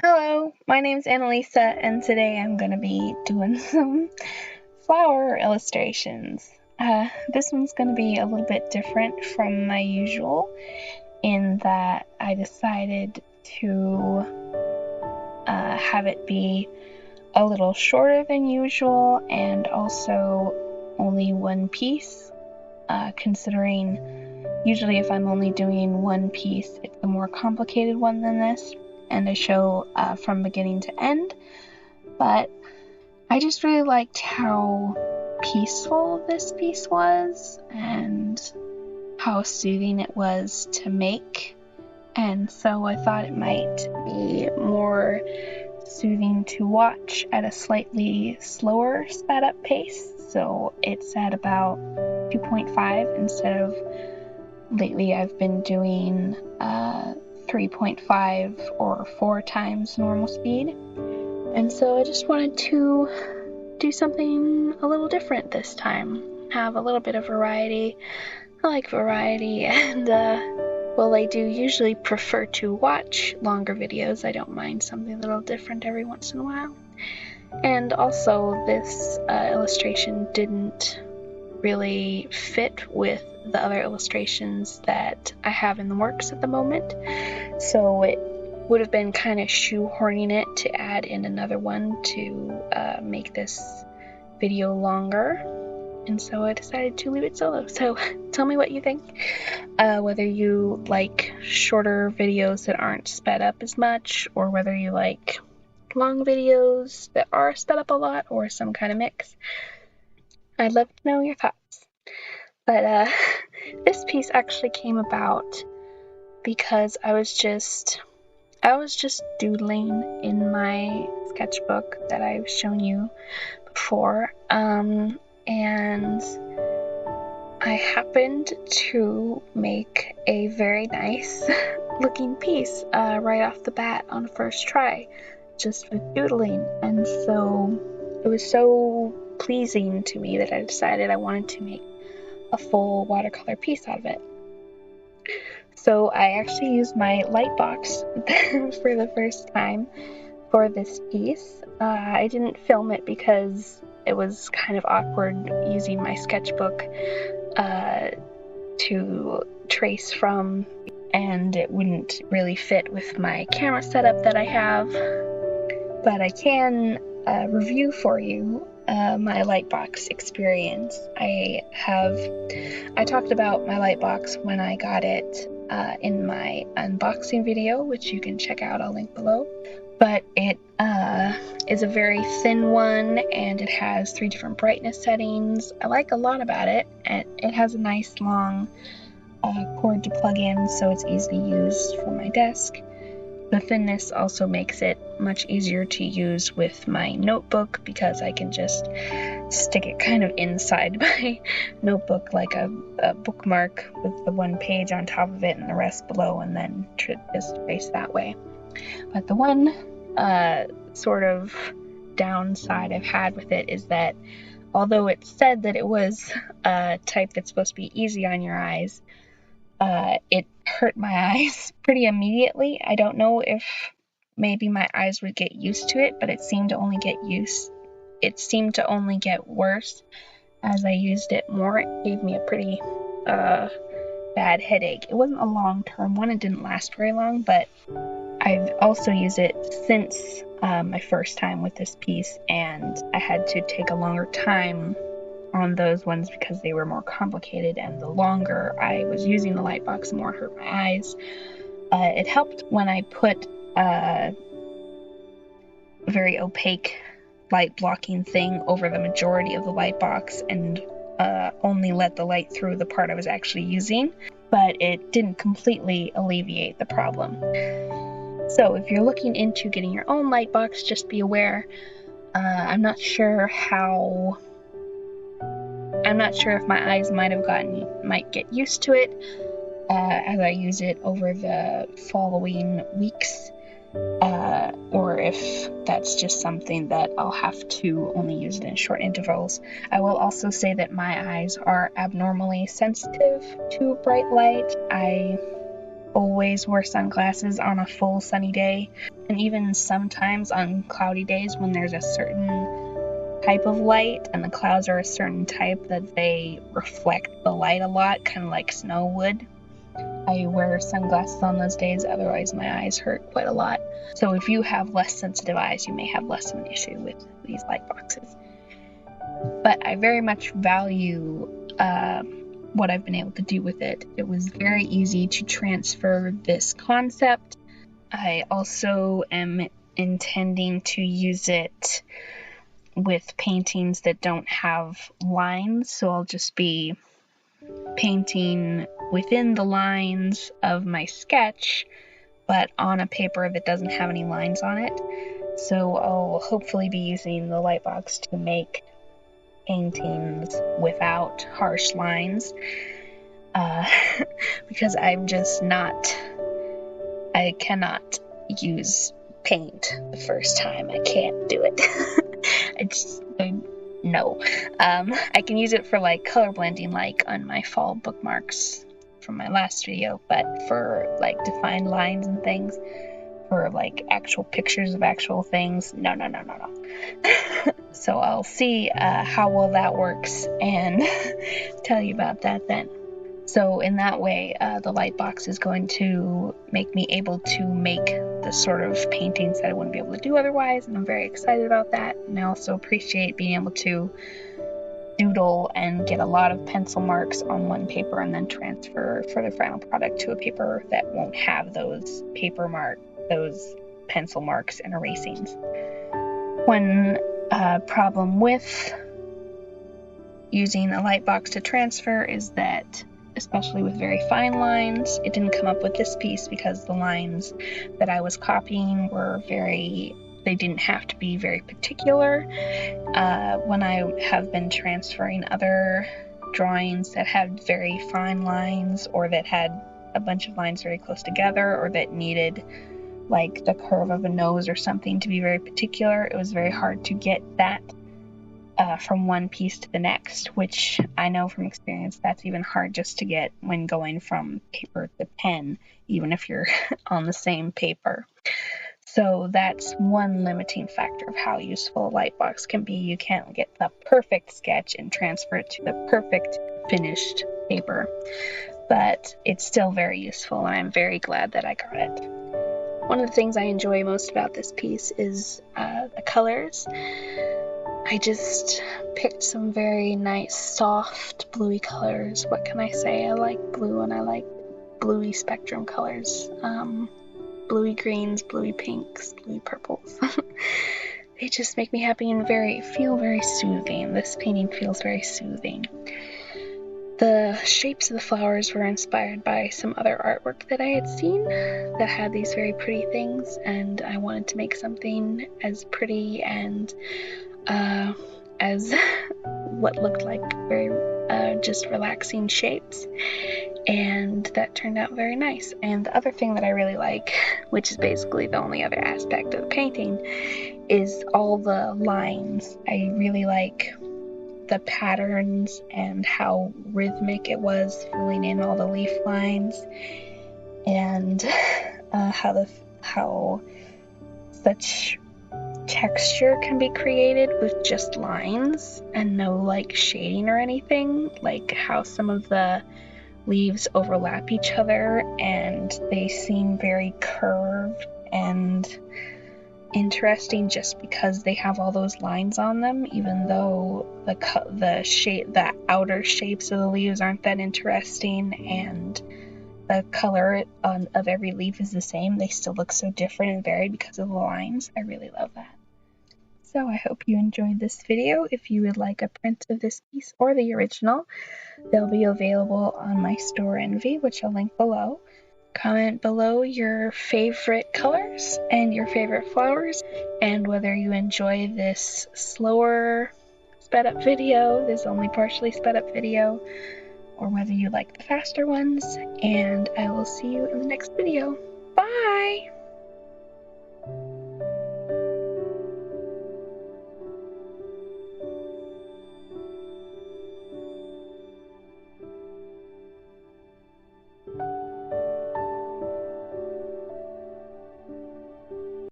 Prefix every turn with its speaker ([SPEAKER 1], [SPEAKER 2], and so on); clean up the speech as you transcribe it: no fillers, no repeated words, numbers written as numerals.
[SPEAKER 1] Hello, my name's Annalisa, and today I'm going to be doing some flower illustrations. This one's going to be a little bit different from my usual in that I decided to have it be a little shorter than usual and also only one piece, considering usually if I'm only doing one piece, it's a more complicated one than this, and I show from beginning to end. But I just really liked how peaceful this piece was and how soothing it was to make, and so I thought it might be more soothing to watch at a slightly slower sped up pace. So it's at about 2.5 instead of lately I've been doing 3.5 or 4 times normal speed. And so I just wanted to do something a little different this time. Have a little bit of variety. I like variety, and while I do usually prefer to watch longer videos, I don't mind something a little different every once in a while. And also, this illustration didn't really fit with the other illustrations that I have in the works at the moment, so it would have been kind of shoehorning it to add in another one to make this video longer, and so I decided to leave it solo. So tell me what you think, whether you like shorter videos that aren't sped up as much, or whether you like long videos that are sped up a lot, or some kind of mix. I'd love to know your thoughts. But this piece actually came about because I was just doodling in my sketchbook that I've shown you before, and I happened to make a very nice looking piece right off the bat on first try, just with doodling, and so it was so pleasing to me that I decided I wanted to make a full watercolor piece out of it. So I actually used my Lightbox for the first time for this piece. I didn't film it because it was kind of awkward using my sketchbook to trace from, and it wouldn't really fit with my camera setup that I have. But I can review for you my Lightbox experience. I talked about my Lightbox when I got it in my unboxing video, which you can check out, I'll link below. But it is a very thin one, and it has 3 different brightness settings. I like a lot about it, and it has a nice long cord to plug in, so it's easily used for my desk. The thinness also makes it much easier to use with my notebook, because I can just stick it kind of inside my notebook like a bookmark with the one page on top of it and the rest below, and then just trace that way. But the one sort of downside I've had with it is that although it said that it was a type that's supposed to be easy on your eyes, it hurt my eyes pretty immediately. I don't know if maybe my eyes would get used to it, but it seemed to only get worse as I used it more. It gave me a pretty bad headache. It wasn't a long-term one, it didn't last very long, but I've also used it since my first time with this piece, and I had to take a longer time on those ones because they were more complicated, and the longer I was using the Lightbox, the more it hurt my eyes. It helped when I put a very opaque light blocking thing over the majority of the Lightbox and only let the light through the part I was actually using, but it didn't completely alleviate the problem. So if you're looking into getting your own Lightbox, just be aware. I'm not sure if my eyes might get used to it as I use it over the following weeks, or if that's just something that I'll have to only use it in short intervals. I will also say that my eyes are abnormally sensitive to bright light. I always wear sunglasses on a full sunny day, and even sometimes on cloudy days when there's a certain type of light and the clouds are a certain type that they reflect the light a lot, kind of like snow would. I wear sunglasses on those days, otherwise my eyes hurt quite a lot. So if you have less sensitive eyes, you may have less of an issue with these light boxes. But I very much value what I've been able to do with it. It was very easy to transfer this concept. I also am intending to use it with paintings that don't have lines, so I'll just be painting within the lines of my sketch, but on a paper that doesn't have any lines on it. So I'll hopefully be using the Lightbox to make paintings without harsh lines, because I'm just not, I cannot use paint the first time. I can't do it. No. I can use it for like color blending, like on my fall bookmarks from my last video, but for like defined lines and things, for like actual pictures of actual things, no. So I'll see how well that works and tell you about that then. So in that way, the Lightbox is going to make me able to make the sort of paintings that I wouldn't be able to do otherwise, and I'm very excited about that. And I also appreciate being able to doodle and get a lot of pencil marks on one paper and then transfer for the final product to a paper that won't have those pencil marks and erasings. One problem with using a Lightbox to transfer is that, especially with very fine lines, it didn't come up with this piece because the lines that I was copying were they didn't have to be very particular. When I have been transferring other drawings that had very fine lines, or that had a bunch of lines very close together, or that needed like the curve of a nose or something to be very particular, it was very hard to get that from one piece to the next, which I know from experience that's even hard just to get when going from paper to pen, even if you're on the same paper. So that's one limiting factor of how useful a Lightbox can be. You can't get the perfect sketch and transfer it to the perfect finished paper, but it's still very useful, and I'm very glad that I got it. One of the things I enjoy most about this piece is the colors. I just picked some very nice, soft, bluey colors. What can I say? I like blue, and I like bluey spectrum colors. Bluey greens, bluey pinks, bluey purples. They just make me happy and feel very soothing. This painting feels very soothing. The shapes of the flowers were inspired by some other artwork that I had seen that had these very pretty things, and I wanted to make something as pretty and as what looked like very just relaxing shapes, and that turned out very nice. And the other thing that I really like, which is basically the only other aspect of the painting, is all the lines. I really like the patterns and how rhythmic it was filling in all the leaf lines, and how such texture can be created with just lines and no like shading or anything, like how some of the leaves overlap each other and they seem very curved and interesting just because they have all those lines on them, even though the outer shapes of the leaves aren't that interesting and the color of every leaf is the same. They still look so different and varied because of the lines. I really love that. So I hope you enjoyed this video. If you would like a print of this piece or the original, they'll be available on my store Envy, which I'll link below. Comment below your favorite colors and your favorite flowers, and whether you enjoy this slower sped up video, this only partially sped up video, or whether you like the faster ones, and I will see you in the next video. Bye!